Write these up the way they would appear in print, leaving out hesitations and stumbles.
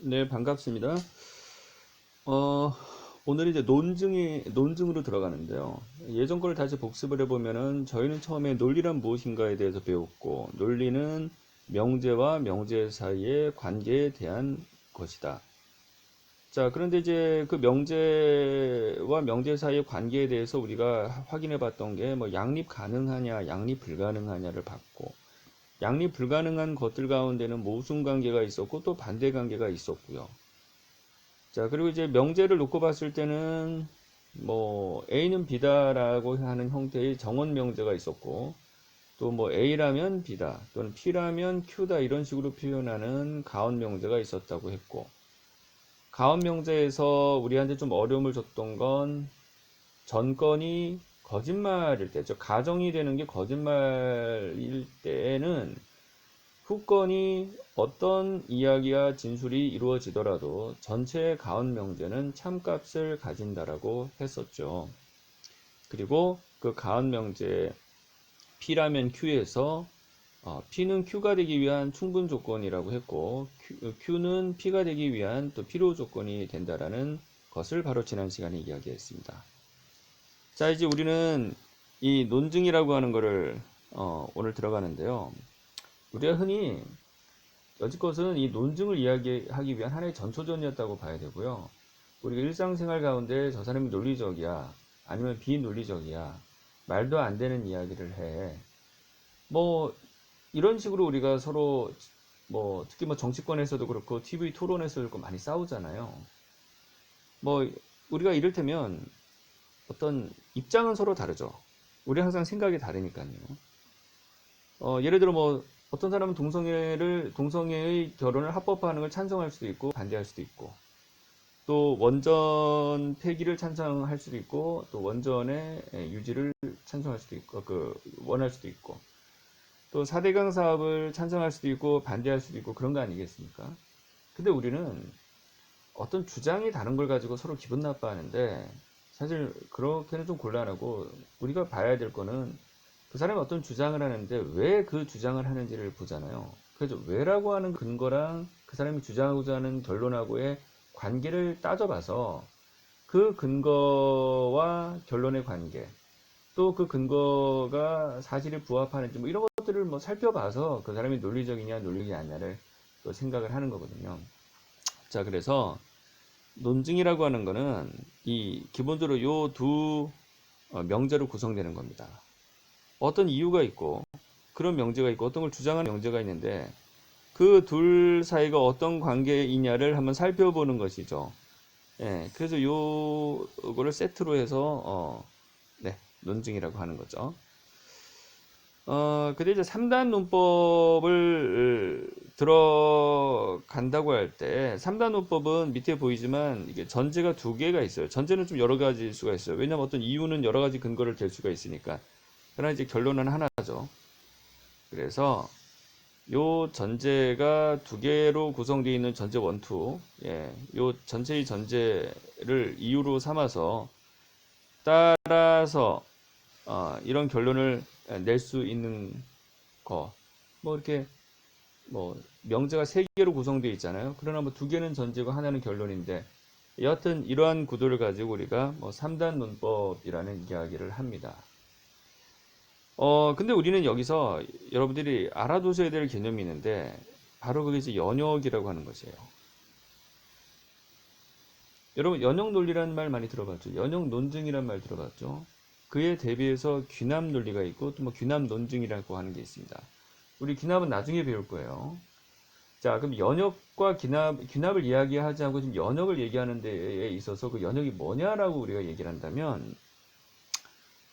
네, 반갑습니다. 오늘 이제 논증으로 들어가는데요. 예전 걸 다시 복습을 해보면은 저희는 처음에 논리란 무엇인가에 대해서 배웠고, 논리는 명제와 명제 사이의 관계에 대한 것이다. 자, 그런데 이제 그 명제와 명제 사이의 관계에 대해서 우리가 확인해 봤던 게 뭐 양립 가능하냐, 양립 불가능하냐를 봤고, 양립 불가능한 것들 가운데는 모순 관계가 있었고 또 반대 관계가 있었고요. 자, 그리고 이제 명제를 놓고 봤을 때는 뭐 A는 B다라고 하는 형태의 정원 명제가 있었고 또 뭐 A라면 B다 또는 P라면 Q다 이런 식으로 표현하는 가원 명제가 있었다고 했고, 가원 명제에서 우리한테 좀 어려움을 줬던 건 전건이 거짓말일 때, 즉 가정이 되는 게 거짓말일 때에는 후건이 어떤 이야기와 진술이 이루어지더라도 전체 가운 명제는 참값을 가진다라고 했었죠. 그리고 그 가운 명제 P라면 Q에서 P는 Q가 되기 위한 충분 조건이라고 했고 Q는 P가 되기 위한 또 필요 조건이 된다라는 것을 바로 지난 시간에 이야기했습니다. 자, 이제 우리는 이 논증이라고 하는 거를 오늘 들어가는데요. 우리가 흔히 여지껏은 이 논증을 이야기하기 위한 하나의 전초전이었다고 봐야 되고요. 우리가 일상생활 가운데 저 사람이 논리적이야, 아니면 비논리적이야, 말도 안 되는 이야기를 해. 뭐, 이런 식으로 우리가 서로, 뭐, 특히 뭐 정치권에서도 그렇고, TV 토론에서도 그렇고 많이 싸우잖아요. 뭐, 우리가 이를테면 어떤 입장은 서로 다르죠. 우리 항상 생각이 다르니까요. 예를 들어 뭐, 어떤 사람은 동성애의 결혼을 합법화하는 걸 찬성할 수도 있고 반대할 수도 있고, 또 원전 폐기를 찬성할 수도 있고 또 원전의 유지를 찬성할 수도 있고 원할 수도 있고, 또 4대강 사업을 찬성할 수도 있고 반대할 수도 있고 그런 거 아니겠습니까? 근데 우리는 어떤 주장이 다른 걸 가지고 서로 기분 나빠하는데, 사실 그렇게는 좀 곤란하고, 우리가 봐야 될 거는 그 사람이 어떤 주장을 하는데 왜 그 주장을 하는지를 보잖아요. 그래서 왜라고 하는 근거랑 그 사람이 주장하고자 하는 결론하고의 관계를 따져봐서 그 근거와 결론의 관계, 또 그 근거가 사실에 부합하는지 뭐 이런 것들을 뭐 살펴봐서 그 사람이 논리적이냐 논리적이 아니냐를 또 생각을 하는 거거든요. 자, 그래서 논증이라고 하는 거는 이 기본적으로 요 두 명제로 구성되는 겁니다. 어떤 이유가 있고 그런 명제가 있고 어떤 걸 주장하는 명제가 있는데 그 둘 사이가 어떤 관계이냐를 한번 살펴보는 것이죠. 예, 그래서 요거를 세트로 해서 네, 논증이라고 하는 거죠. 근데 이제 3단 논법을 들어간다고 할 때, 3단 논법은 밑에 보이지만 이게 전제가 두 개가 있어요. 전제는 좀 여러 가지일 수가 있어요. 왜냐면 어떤 이유는 여러 가지 근거를 댈 수가 있으니까. 그러나 이제 결론은 하나죠. 그래서 요 전제가 두 개로 구성되어 있는 전제 원투, 예, 요 전체의 전제를 이유로 삼아서 따라서 이런 결론을 낼 수 있는 거, 뭐 이렇게 뭐 명제가 세 개로 구성되어 있잖아요. 그러나 뭐 두 개는 전제고 하나는 결론인데, 여하튼 이러한 구도를 가지고 우리가 뭐 3단 논법이라는 이야기를 합니다. 근데 우리는 여기서 여러분들이 알아두셔야 될 개념이 있는데, 바로 그게 이제 연역이라고 하는 것이에요. 여러분, 연역 논리라는 말 많이 들어봤죠? 연역 논증이라는 말 들어봤죠? 그에 대비해서 귀납 논리가 있고 또 뭐 귀납 논증이라고 하는 게 있습니다. 우리 귀납은 나중에 배울 거예요. 자, 그럼 연역과 귀납을 이야기하지 않고 지금 연역을 얘기하는 데에 있어서 그 연역이 뭐냐라고 우리가 얘기를 한다면,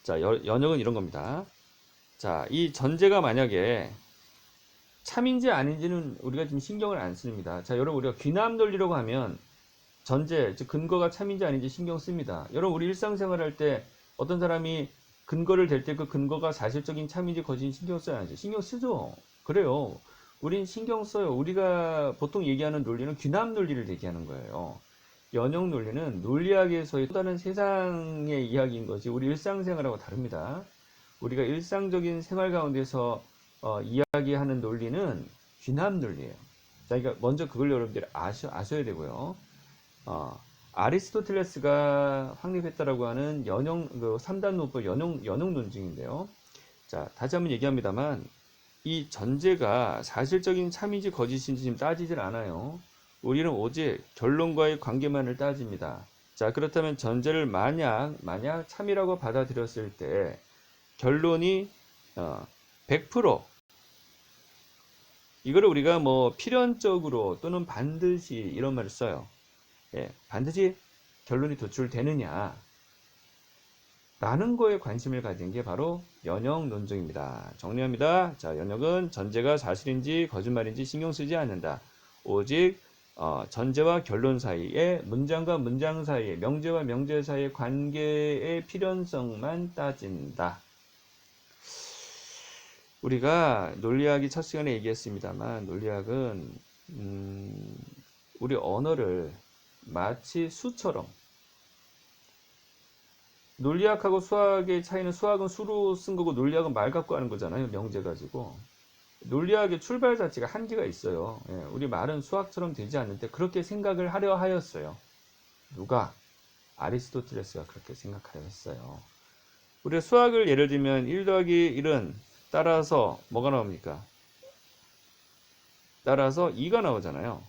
자, 연역은 이런 겁니다. 자, 이 전제가 만약에 참인지 아닌지는 우리가 지금 신경을 안 씁니다. 자, 여러분, 우리가 귀납 논리라고 하면 전제, 즉 근거가 참인지 아닌지 신경 씁니다. 여러분, 우리 일상생활 할 때 어떤 사람이 근거를 댈 때 그 근거가 사실적인 참인지 거짓인지 신경 써야 하죠. 신경 쓰죠. 그래요. 우린 신경 써요. 우리가 보통 얘기하는 논리는 귀납 논리를 얘기하는 거예요. 연역 논리는 논리학에서의 또 다른 세상의 이야기인 것이 우리 일상생활하고 다릅니다. 우리가 일상적인 생활 가운데서 이야기하는 논리는 귀납 논리예요. 자, 그러니까 먼저 그걸 여러분들이 아셔야 되고요. 아리스토텔레스가 확립했다라고 하는 그 3단 논법 연용 논증인데요. 자, 다시 한번 얘기합니다만 이 전제가 사실적인 참인지 거짓인지 지금 따지질 않아요. 우리는 오직 결론과의 관계만을 따집니다. 자, 그렇다면 전제를 만약 참이라고 받아들였을 때 결론이 100% 이거를 우리가 뭐 필연적으로 또는 반드시 이런 말을 써요. 예, 반드시 결론이 도출되느냐 라는 거에 관심을 가진 게 바로 연역 논증입니다. 정리합니다. 자, 연역은 전제가 사실인지 거짓말인지 신경 쓰지 않는다. 오직 전제와 결론 사이에 문장과 문장 사이에 명제와 명제 사이의 관계의 필연성만 따진다. 우리가 논리학이 첫 시간에 얘기했습니다만 논리학은 우리 언어를 마치 수처럼 논리학하고 수학의 차이는 수학은 수로 쓴 거고 논리학은 말 갖고 하는 거잖아요. 명제 가지고. 논리학의 출발 자체가 한계가 있어요. 예, 우리 말은 수학처럼 되지 않는데 그렇게 생각을 하려 하였어요. 누가? 아리스토텔레스가 그렇게 생각하려 했어요. 우리가 수학을 예를 들면 1 더하기 1은 따라서 뭐가 나옵니까? 따라서 2가 나오잖아요.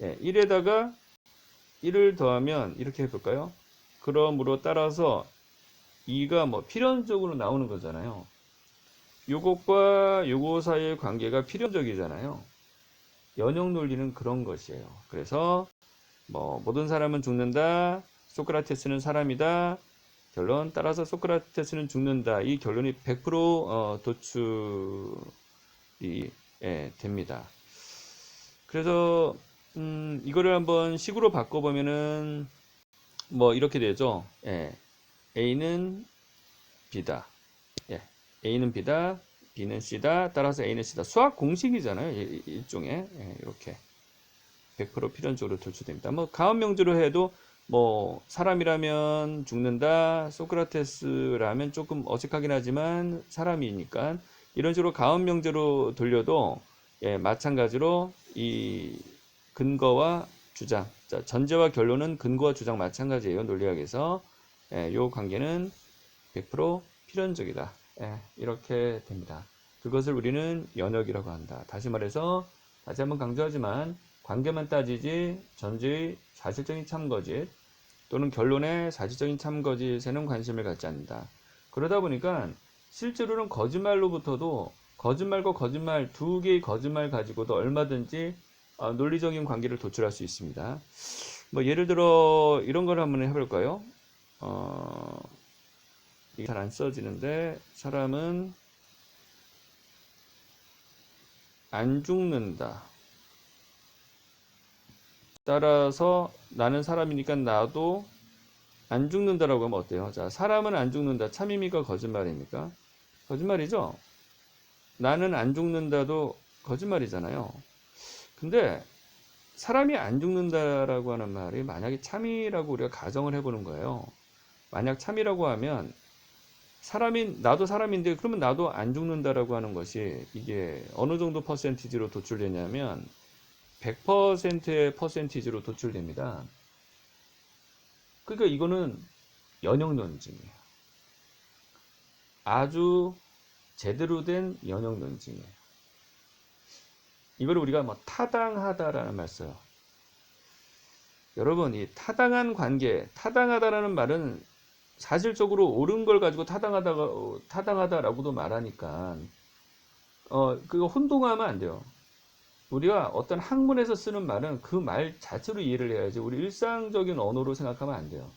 예, 1에다가 1을 더하면 이렇게 해볼까요? 그러므로 따라서 2가 뭐 필연적으로 나오는 거잖아요. 요것과 요거 사이의 관계가 필연적이잖아요. 연역 논리는 그런 것이에요. 그래서 뭐 모든 사람은 죽는다. 소크라테스는 사람이다. 결론 따라서 소크라테스는 죽는다. 이 결론이 100% 도출이 됩니다. 그래서 이거를 한번 식으로 바꿔보면은 뭐 이렇게 되죠. 예, A는 B다. 예, A는 B다. B는 C다. 따라서 A는 C다. 수학 공식이잖아요. 일종의 이렇게 100% 필연적으로 도출됩니다. 뭐 가원 명제로 해도 뭐 사람이라면 죽는다. 소크라테스라면 조금 어색하긴 하지만 사람이니까 이런 식으로 가원 명제로 돌려도 마찬가지로 이 근거와 주장, 자, 전제와 결론은 근거와 주장 마찬가지예요. 논리학에서 이 관계는 100% 필연적이다. 이렇게 됩니다. 그것을 우리는 연역이라고 한다. 다시 말해서 다시 한번 강조하지만 관계만 따지지 전제의 사실적인 참거짓 또는 결론의 사실적인 참거짓에는 관심을 갖지 않는다. 그러다 보니까 실제로는 거짓말로부터도 거짓말과 거짓말 두 개의 거짓말 가지고도 얼마든지 논리적인 관계를 도출할 수 있습니다. 뭐 예를 들어 이런 걸 한번 해볼까요? 이게 잘 안 써지는데 사람은 안 죽는다. 따라서 나는 사람이니까 나도 안 죽는다라고 하면 어때요? 자, 사람은 안 죽는다. 참입니까? 거짓말입니까? 거짓말이죠? 나는 안 죽는다도 거짓말이잖아요. 근데 사람이 안 죽는다라고 하는 말이 만약에 참이라고 우리가 가정을 해보는 거예요. 만약 참이라고 하면 나도 사람인데 그러면 나도 안 죽는다라고 하는 것이 이게 어느 정도 퍼센티지로 도출되냐면 100%의 퍼센티지로 도출됩니다. 그러니까 이거는 연역 논증이에요. 아주 제대로 된 연역 논증이에요. 이걸 우리가 뭐 타당하다라는 말 써요. 여러분, 이 타당한 관계, 타당하다라는 말은 사실적으로 옳은 걸 가지고 타당하다라고도 말하니까 그거 혼동하면 안 돼요. 우리가 어떤 학문에서 쓰는 말은 그 말 자체로 이해를 해야지 우리 일상적인 언어로 생각하면 안 돼요.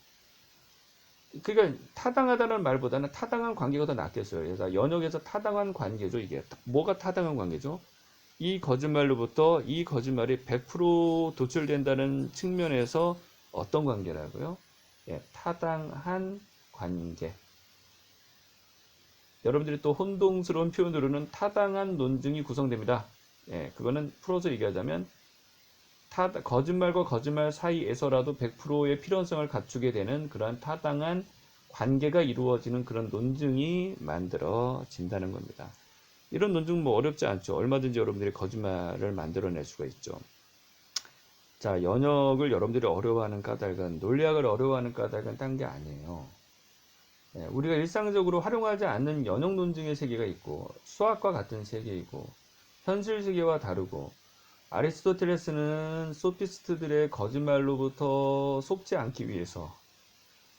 그러니까 타당하다는 말보다는 타당한 관계가 더 낫겠어요. 그래서 연역에서 타당한 관계죠. 이게 뭐가 타당한 관계죠? 이 거짓말로부터 이 거짓말이 100% 도출된다는 측면에서 어떤 관계라고요? 타당한 관계. 여러분들이 또 혼동스러운 표현으로는 타당한 논증이 구성됩니다. 그거는 풀어서 얘기하자면 거짓말과 거짓말 사이에서라도 100%의 필연성을 갖추게 되는 그러한 타당한 관계가 이루어지는 그런 논증이 만들어진다는 겁니다. 이런 논증 뭐 어렵지 않죠. 얼마든지 여러분들이 거짓말을 만들어낼 수가 있죠. 자, 연역을 여러분들이 어려워하는 까닭은, 논리학을 어려워하는 까닭은 딴 게 아니에요. 예, 우리가 일상적으로 활용하지 않는 연역 논증의 세계가 있고, 수학과 같은 세계이고, 현실 세계와 다르고, 아리스토텔레스는 소피스트들의 거짓말로부터 속지 않기 위해서,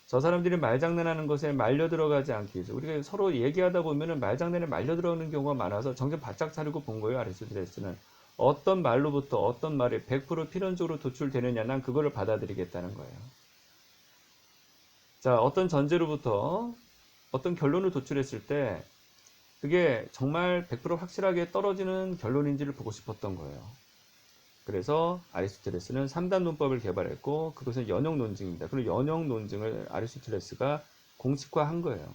저 사람들이 말장난하는 것에 말려 들어가지 않기 위해서, 우리가 서로 얘기하다 보면은 말장난에 말려 들어가는 경우가 많아서 정신 바짝 차리고 본 거예요. 아리스토텔레스는 어떤 말로부터 어떤 말이 100% 필연적으로 도출되느냐, 난 그거를 받아들이겠다는 거예요. 자, 어떤 전제로부터 어떤 결론을 도출했을 때 그게 정말 100% 확실하게 떨어지는 결론인지를 보고 싶었던 거예요. 그래서 아리스토텔레스는 3단 논법을 개발했고, 그것은 연역 논증입니다. 그리고 연역 논증을 아리스토텔레스가 공식화한 거예요.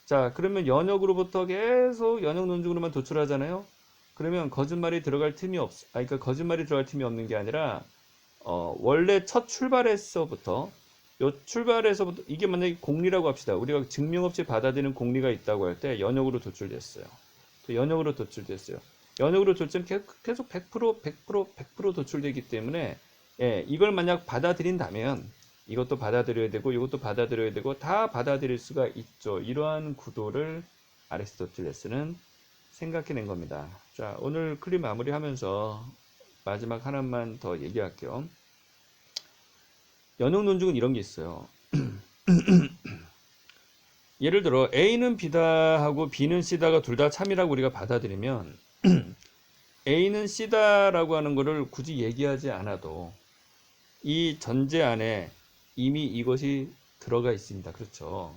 자, 그러면 연역으로부터 계속 연역 논증으로만 도출하잖아요. 그러면 거짓말이 들어갈 틈이 그러니까 거짓말이 들어갈 틈이 없는 게 아니라 원래 첫 출발에서부터, 요 출발에서부터, 이게 만약에 공리라고 합시다. 우리가 증명 없이 받아들이는 공리가 있다고 할 때 연역으로 도출됐어요. 또 연역으로 도출됐어요. 연역으로 도출은 계속 100% 도출되기 때문에, 예, 이걸 만약 받아들인다면 이것도 받아들여야 되고 이것도 받아들여야 되고 다 받아들일 수가 있죠. 이러한 구도를 아리스토텔레스는 생각해낸 겁니다. 자, 오늘 클립 마무리하면서 마지막 하나만 더 얘기할게요. 연역 논증은 이런 게 있어요. 예를 들어 A는 B다 하고 B는 C다가 둘 다 참이라고 우리가 받아들이면 A는 C다라고 하는 거를 굳이 얘기하지 않아도 이 전제 안에 이미 이것이 들어가 있습니다. 그렇죠?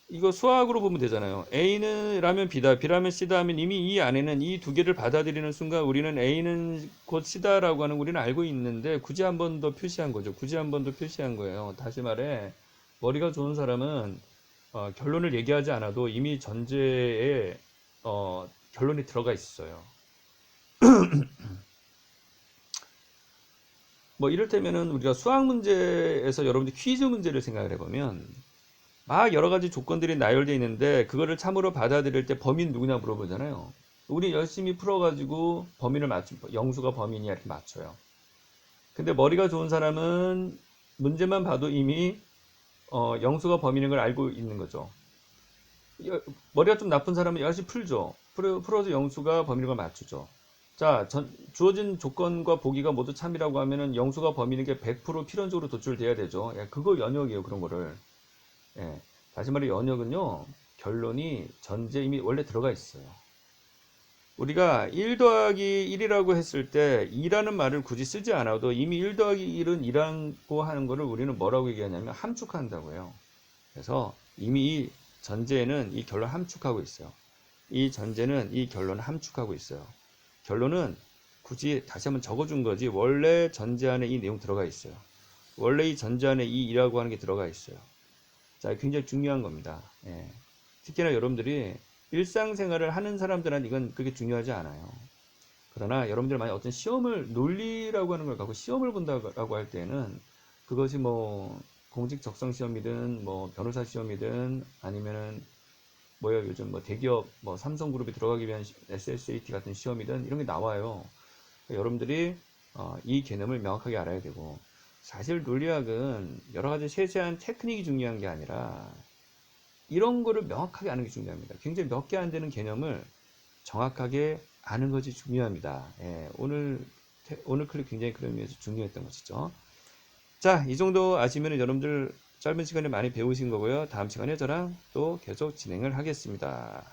이거 수학으로 보면 되잖아요. A는 라면 B다, B라면 C다 하면 이미 이 안에는 이 두 개를 받아들이는 순간 우리는 A는 곧 C다라고 하는 우리는 알고 있는데 굳이 한 번 더 표시한 거죠. 굳이 한 번 더 표시한 거예요. 다시 말해, 머리가 좋은 사람은 결론을 얘기하지 않아도 이미 전제에 결론이 들어가 있어요. 뭐 이를테면은 우리가 수학 문제에서 여러분들 퀴즈 문제를 생각을 해보면 막 여러 가지 조건들이 나열되어 있는데 그거를 참으로 받아들일 때 범인 누구냐 물어보잖아요. 우리 열심히 풀어가지고 범인을 영수가 범인이야 이렇게 맞춰요. 근데 머리가 좋은 사람은 문제만 봐도 이미 영수가 범인인 걸 알고 있는 거죠. 머리가 좀 나쁜 사람은 열심히 풀죠. 풀어서 영수가 범인인 걸 맞추죠. 자, 주어진 조건과 보기가 모두 참이라고 하면은 영수가 범인인 게 100% 필연적으로 도출돼야 되죠. 예, 그거 연역이에요. 그런 거를. 예, 다시 말해 연역은요, 결론이 전제 이미 원래 들어가 있어요. 우리가 1 더하기 1이라고 했을 때 2라는 말을 굳이 쓰지 않아도 이미 1 더하기 1은 2라고 하는 거를 우리는 뭐라고 얘기하냐면 함축한다고요. 그래서 이미 이 전제는 이 결론 함축하고 있어요. 이 전제는 이 결론을 함축하고 있어요. 결론은 굳이 다시 한번 적어준 거지 원래 전제 안에 이 내용 들어가 있어요. 원래 이 전제 안에 이 2라고 하는 게 들어가 있어요. 자, 굉장히 중요한 겁니다. 예. 특히나 여러분들이 일상생활을 하는 사람들한테 이건 그렇게 중요하지 않아요. 그러나 여러분들 만약 어떤 시험을, 논리라고 하는 걸 갖고 시험을 본다고 할 때는 그것이 뭐 공직 적성 시험이든 뭐 변호사 시험이든 아니면은 뭐야 요즘 뭐 대기업 뭐 삼성그룹에 들어가기 위한 SSAT 같은 시험이든 이런 게 나와요. 그러니까 여러분들이 이 개념을 명확하게 알아야 되고, 사실 논리학은 여러 가지 세세한 테크닉이 중요한 게 아니라 이런 거를 명확하게 아는 게 중요합니다. 굉장히 몇 개 안 되는 개념을 정확하게 아는 것이 중요합니다. 예, 오늘 클립 굉장히 그런 의미에서 중요했던 것이죠. 자, 이 정도 아시면 여러분들 짧은 시간에 많이 배우신 거고요. 다음 시간에 저랑 또 계속 진행을 하겠습니다.